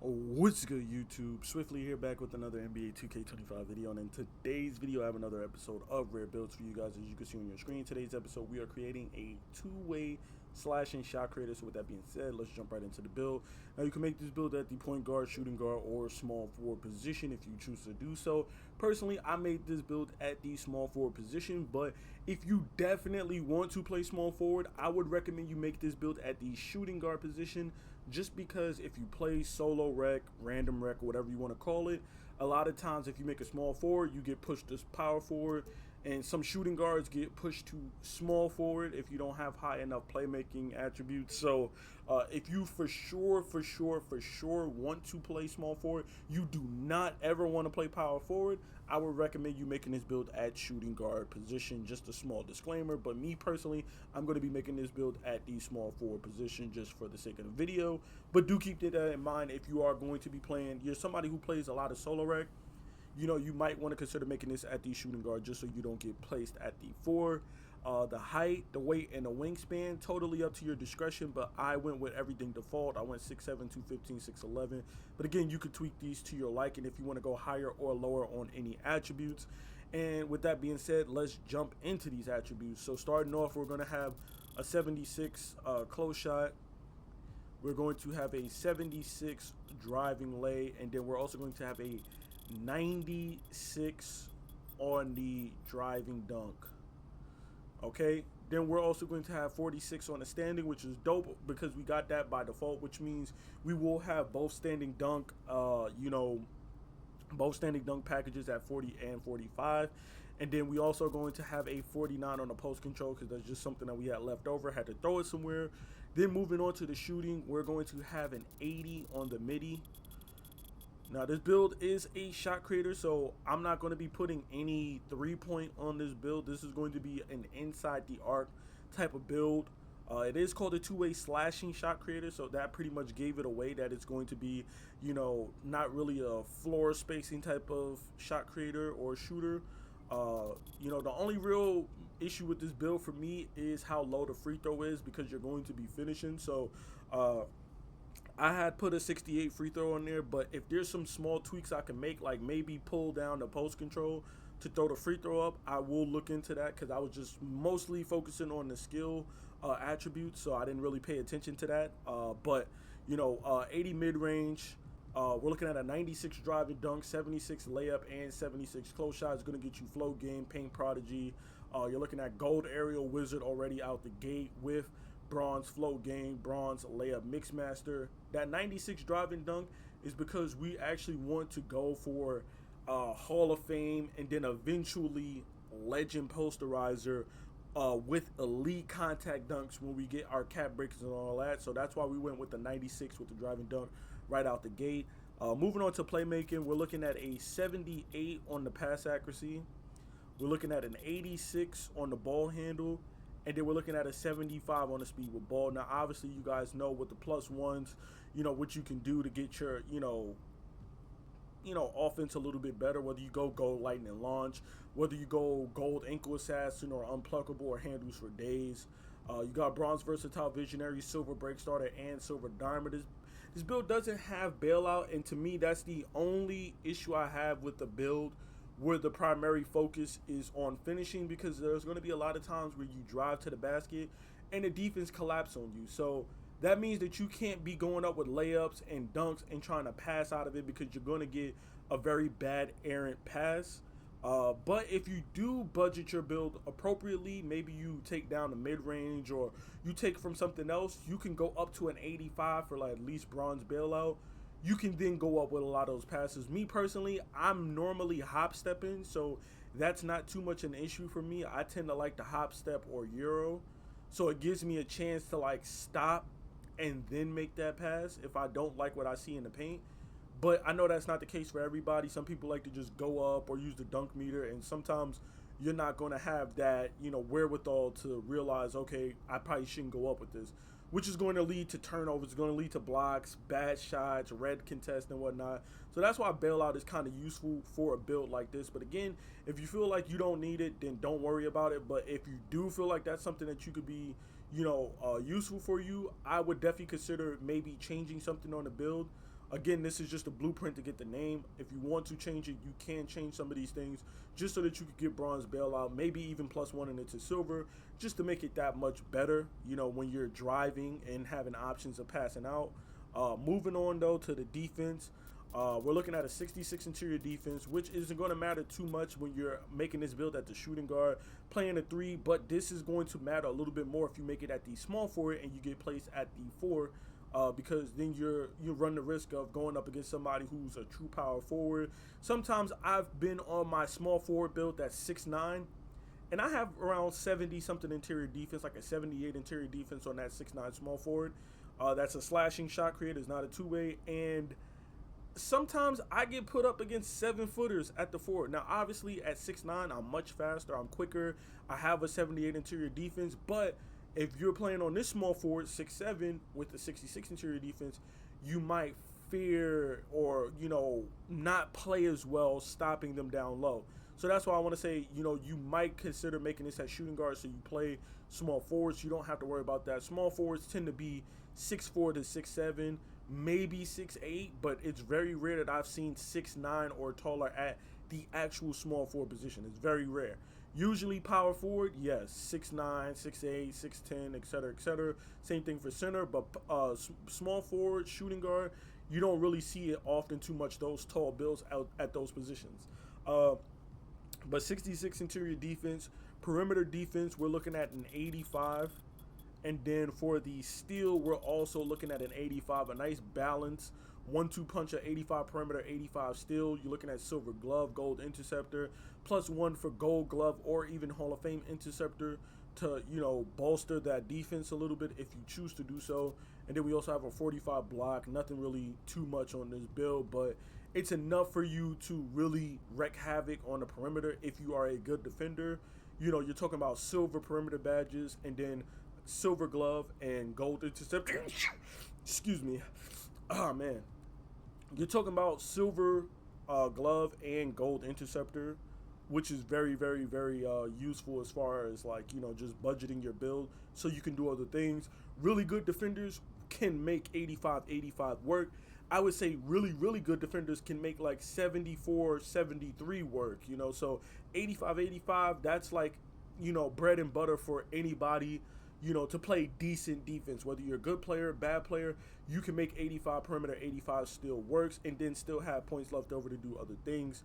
What's good, YouTube? Swiftly here, back with another NBA 2K25 video, and in today's video I have another episode of Rare Builds for you guys. As you can see on your screen, today's episode we are creating a two-way slashing shot creator. So with that being said, let's jump right into the build. Now you can make this build at the point guard, shooting guard, or small forward position if you choose to do so. Personally, I made this build at the small forward position, but if you definitely want to play small forward, I would recommend you make this build at the shooting guard position, just because if you play solo rec, random rec, whatever you want to call it, a lot of times if you make a small forward, you get pushed to power forward, and some shooting guards get pushed to small forward if you don't have high enough playmaking attributes. So if you for sure want to play small forward, you do not ever want to play power forward, I would recommend you making this build at shooting guard position. Just a small disclaimer, but me personally, I'm going to be making this build at the small forward position just for the sake of the video. But do keep that in mind if you are going to be playing, you're somebody who plays a lot of solo rec, you might want to consider making this at the shooting guard just so you don't get placed at the 4. The height, the weight, and the wingspan, totally up to your discretion, but I went with everything default. I went 6'7", 215, 6'11". But again, you could tweak these to your liking if you want to go higher or lower on any attributes. And with that being said, let's jump into these attributes. So starting off, we're going to have a 76 close shot. We're going to have a 76 driving lay, and then we're also going to have a 96 on the driving dunk. Okay, then we're also going to have 46 on the standing, which is dope because we got that by default, which means we will have both standing dunk both standing dunk packages at 40 and 45. And then we also going to have a 49 on the post control because that's just something that we had left over, had to throw it somewhere. Then moving on to the shooting, we're going to have an 80 on the midi. Now this build is a shot creator, so I'm not going to be putting any 3-point on this build. This is going to be an inside the arc type of build. It is called a two-way slashing shot creator, so that pretty much gave it away that it's going to be, not really a floor spacing type of shot creator or shooter. The only real issue with this build for me is how low the free throw is because you're going to be finishing. So I had put a 68 free throw on there, but if there's some small tweaks I can make, like maybe pull down the post control to throw the free throw up, I will look into that because I was just mostly focusing on the skill attributes, so I didn't really pay attention to that. But 80 mid range. We're looking at a 96 driving dunk, 76 layup, and 76 close shot. Is going to get you flow game, paint prodigy. You're looking at gold aerial wizard already out the gate with bronze flow game, bronze layup mix master. That 96 driving dunk is because we actually want to go for Hall of Fame and then eventually legend posterizer with elite contact dunks when we get our cap breakers and all that. So that's why we went with the 96 with the driving dunk right out the gate. Moving on to playmaking, we're looking at a 78 on the pass accuracy. We're looking at an 86 on the ball handle. And then we're looking at a 75 on the speed with ball. Now, obviously, you guys know with the plus ones, what you can do to get your, offense a little bit better, whether you go gold lightning launch, whether you go gold ankle assassin or unpluckable or handles for days. You got bronze versatile visionary, silver break starter, and silver diamond. This build doesn't have bailout, and to me that's the only issue I have with the build, where the primary focus is on finishing, because there's going to be a lot of times where you drive to the basket and the defense collapse on you. So that means that you can't be going up with layups and dunks and trying to pass out of it because you're going to get a very bad errant pass. But if you do budget your build appropriately, maybe you take down the mid-range or you take from something else, you can go up to an 85 for like at least bronze bailout. You can then go up with a lot of those passes. Me personally, I'm normally hop stepping, so that's not too much an issue for me. I tend to like the hop step or euro, so it gives me a chance to like stop and then make that pass if I don't like what I see in the paint. But I know that's not the case for everybody. Some people like to just go up or use the dunk meter, and sometimes you're not going to have that, wherewithal to realize, okay, I probably shouldn't go up with this, which is going to lead to turnovers, going to lead to blocks, bad shots, red contest, and whatnot. So that's why bailout is kind of useful for a build like this. But again, if you feel like you don't need it, then don't worry about it. But if you do feel like that's something that you could be, useful for you, I would definitely consider maybe changing something on the build. Again, this is just a blueprint to get the name. If you want to change it, you can change some of these things just so that you could get bronze bailout, maybe even +1 into silver, just to make it that much better, you know, when you're driving and having options of passing out. Moving on, though, to the defense. We're looking at a 66 interior defense, which isn't going to matter too much when you're making this build at the shooting guard, playing a 3, but this is going to matter a little bit more if you make it at the small forward and you get placed at the 4, because then you run the risk of going up against somebody who's a true power forward. Sometimes I've been on my small forward build that's 6'9", and I have around 70-something interior defense, like a 78 interior defense on that 6'9" small forward. That's a slashing shot creator, it's not a two-way, and sometimes I get put up against 7-footers at the 4. Now, obviously, at 6'9", I'm much faster, I'm quicker, I have a 78 interior defense, but if you're playing on this small forward, 6'7", with the 66 interior defense, you might fear or, you know, not play as well stopping them down low. So that's why I want to say, you know, you might consider making this at shooting guard so you play small forwards. You don't have to worry about that. Small forwards tend to be 6'4" to 6'7", maybe 6'8", but it's very rare that I've seen 6'9" or taller at the actual small forward position. It's very rare. Usually power forward, yes, 6'9", 6'8", 6'10", etc., etc. Same thing for center, but small forward, shooting guard, you don't really see it often too much, those tall builds out at those positions. But 66 interior defense, perimeter defense, we're looking at an 85. And then for the steal, we're also looking at an 85, a nice balance. 1-2 puncher, 85 perimeter, 85 steal. You're looking at silver glove, gold interceptor, +1 for gold glove or even Hall of Fame interceptor to, you know, bolster that defense a little bit if you choose to do so. And then we also have a 45 block. Nothing really too much on this build, but it's enough for you to really wreak havoc on the perimeter if you are a good defender. You know, you're talking about silver perimeter badges and then silver glove and gold interceptor. Excuse me. Oh, man. You're talking about silver glove and gold interceptor, which is very, very, very useful as far as, like, you know, just budgeting your build so you can do other things. Really good defenders can make 85 work. I would say really, really good defenders can make like 74, 73 work, you know. So 85, that's like, you know, bread and butter for anybody, you know, to play decent defense. Whether you're a good player, bad player, you can make 85 perimeter, 85 still works, and then still have points left over to do other things.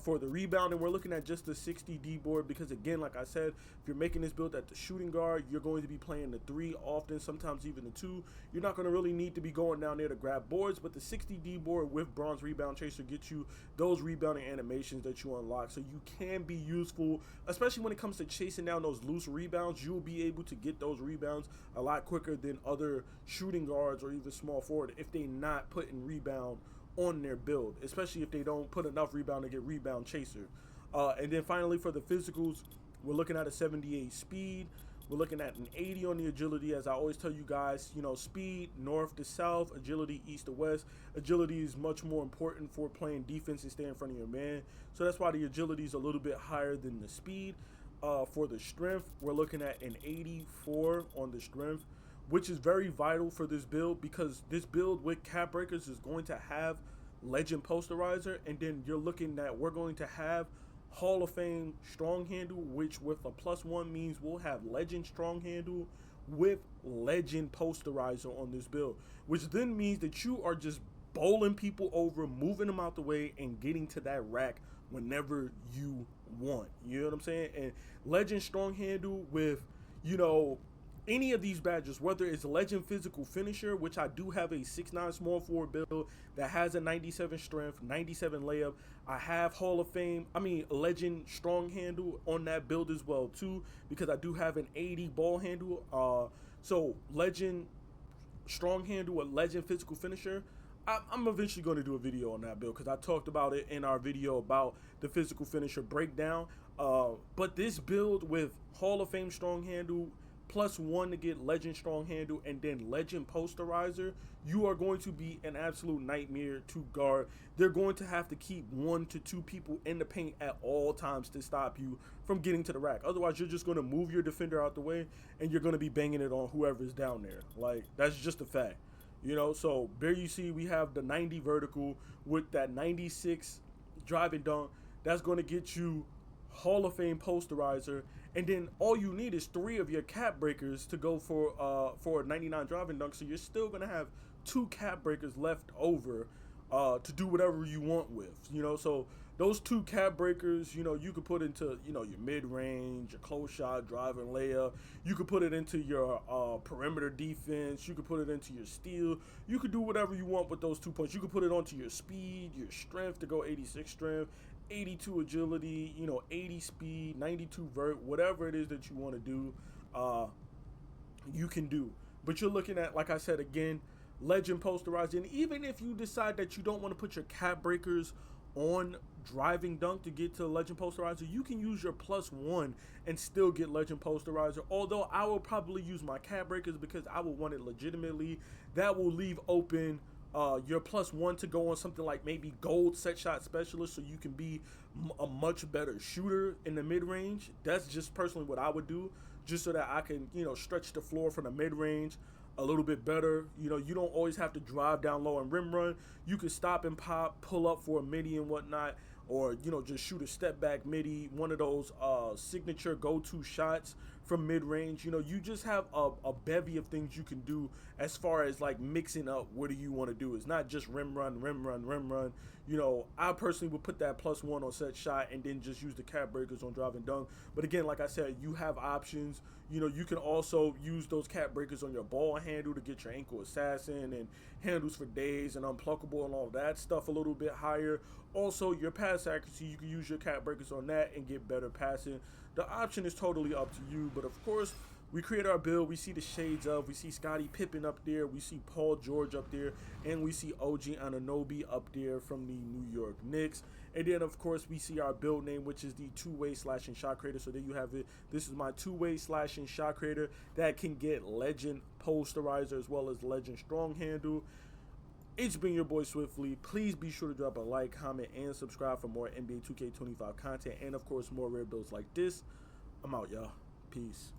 For the rebounding, we're looking at just the 60 D board because, again, like I said, if you're making this build at the shooting guard, you're going to be playing the 3 often, sometimes even the 2. You're not going to really need to be going down there to grab boards, but the 60 D board with Bronze Rebound Chaser gets you those rebounding animations that you unlock, so you can be useful, especially when it comes to chasing down those loose rebounds. You'll be able to get those rebounds a lot quicker than other shooting guards or even small forward if they're not putting rebound on their build, especially if they don't put enough rebound to get Rebound Chaser. And then finally for the physicals, we're looking at a 78 speed. We're looking at an 80 on the agility. As I always tell you guys, you know, speed north to south, agility east to west. Agility is much more important for playing defense and stay in front of your man. So that's why the agility is a little bit higher than the speed. For the strength, we're looking at an 84 on the strength, which is very vital for this build because this build with Cap Breakers is going to have Legend Posterizer, and then you're looking at we're going to have Hall of Fame Strong Handle, which with a +1 means we'll have Legend Strong Handle with Legend Posterizer on this build, which then means that you are just bowling people over, moving them out the way, and getting to that rack whenever you want. You know what I'm saying? And Legend Strong Handle with, you know, any of these badges, whether it's Legend Physical Finisher, which I do have a 6'9" small forward build that has a 97 strength, 97 layup. I have Legend Strong Handle on that build as well too, because I do have an 80 ball handle. So Legend Strong Handle with Legend Physical Finisher. I'm eventually going to do a video on that build because I talked about it in our video about the physical finisher breakdown. But this build with Hall of Fame Strong Handle, +1 to get Legend Strong Handle, and then Legend Posterizer, you are going to be an absolute nightmare to guard. They're going to have to keep 1 to 2 people in the paint at all times to stop you from getting to the rack. Otherwise, you're just going to move your defender out the way, and you're going to be banging it on whoever's down there. Like, that's just a fact. You know, so there you see we have the 90 vertical with that 96 driving dunk. That's going to get you Hall of Fame posterizer, and then all you need is 3 of your cap breakers to go for a 99 driving dunk. So you're still going to have 2 cap breakers left over to do whatever you want with. You know, so those 2 cap breakers, you know, you could put into, you know, your mid range, your close shot, driving layup. You could put it into your perimeter defense. You could put it into your steal. You could do whatever you want with those 2 points. You could put it onto your speed, your strength to go 86 strength, 82 agility, you know, 80 speed, 92 vert, whatever it is that you want to do, you can do. But you're looking at, like I said again, legend posterized. And even if you decide that you don't want to put your cap breakers on driving dunk to get to legend posterizer, you can use your +1 and still get legend posterizer. Although I will probably use my cap breakers because I will want it legitimately. That will leave open your +1 to go on something like maybe gold set shot specialist, so you can be a much better shooter in the mid range. That's just personally what I would do, just so that I can, you know, stretch the floor from the mid range a little bit better. You know, you don't always have to drive down low and rim run. You can stop and pop, pull up for a midi and whatnot, or, you know, just shoot a step back midi, one of those signature go-to shots from mid range. You know, you just have a bevy of things you can do as far as like mixing up what do you want to do. It's not just rim run, rim run, rim run. You know, I personally would put that +1 on set shot and then just use the cap breakers on drive and dunk. But again, like I said, you have options. You know, you can also use those cap breakers on your ball handle to get your ankle assassin and handles for days and unpluckable and all that stuff a little bit higher. Also, your pass accuracy, you can use your cap breakers on that and get better passing. The option is totally up to you, but of course, we create our build. We see the shades of. We see Scottie Pippen up there. We see Paul George up there. And we see OG Anunoby up there from the New York Knicks. And then, of course, we see our build name, which is the two-way slashing shot creator. So there you have it. This is my two-way slashing shot creator that can get legend posterizer as well as legend strong handle. It's been your boy Swiftly. Please be sure to drop a like, comment, and subscribe for more NBA 2K25 content. And, of course, more rare builds like this. I'm out, y'all. Peace.